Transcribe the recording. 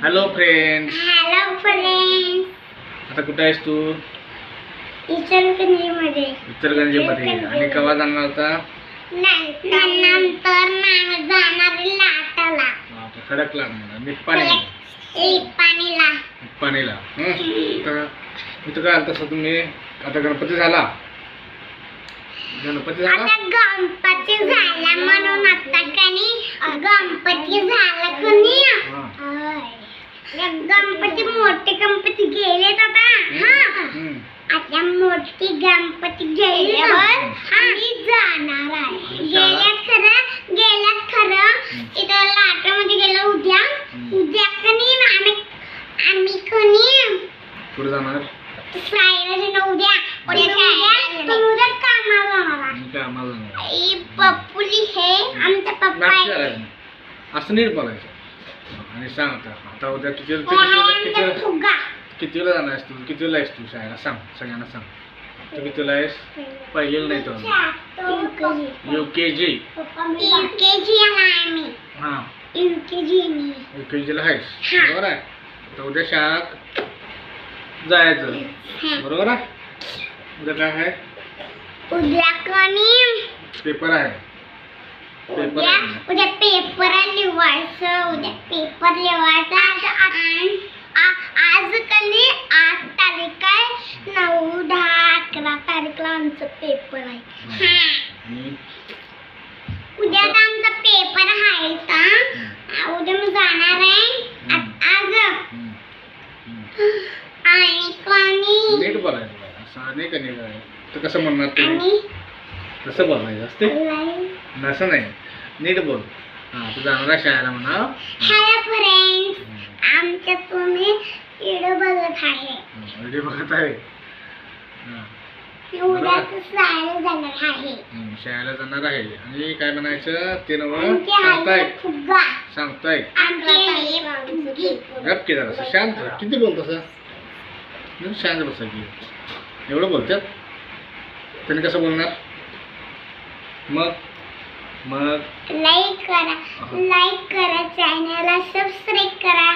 Hello friends. Hello friends. आता कुठे आहेस तू? इचलकरंजीमध्ये. इचलकरंजीमध्ये. आणि केव्हा जाणार होता? नंतर नाही जाणार लाटाला. खडकला निप्पाणीला. निप्पाणीला. इथं काय आलं तसं तुम्ही? आता गणपती झाला. गणपती झाला म्हणून आता कणी गणपती झाला कणी गणपती मोठे गणपती गेलेत आता. आता मोठी गणपती गेल्यावर आम्ही जाणार आहे. गेल्यात खरं इथं लाटामध्ये गेलो. उद्या कणी आम्ही कणी कुठे जाणार? उद्या कामाला जाणार. पप्पुली हे आमचा पप्पा आहे. असं नीट बोलायचं आणि सांग आता उद्या कितीला जाणार आहेस तू? कितीला आहेस तू शाळेला? सांग, सगळ्यांना सांग. तू कितीला आहेस? पहिलेला नाही तर UKG. हां, UKGला आहेस. बरोबर आहे. तर उद्या शाळेत जायचं. बरोबर आहे. उद्या काय आहे? उद्या कणी पेपर आहे. उद्या पेपर लिवायचं. आज कणी 8 तारीख आहे. 9, 10, 11 तारीखला आमचं पेपर आहे. उद्या आमचा पेपर आहे. उद्या मी जाणार आहे. आज आणि कणी नीट बोलायचं. असं नाही का नीट आहे तर कसं म्हणणार तू? कसं बोलायचं असते? नसं नाही, नीट बोल. हां, तू जाणार आहे शाळेला म्हणा. Hello friends. आमच्या तुम्ही व्हिडिओ बघत आहे. व्हिडिओ बघत आहे. उद्या शाळेला जाणार आहे. शाळेला जाणार आहे. आणि काय म्हणायचं ते नवं सांगताय. गप की जरा शांत. किती बोलतोस? शांत बसा की. एवढं बोलतात त्यांनी कसं बोलणार? मग लाईक करा, चॅनलला सबस्क्राईब करा.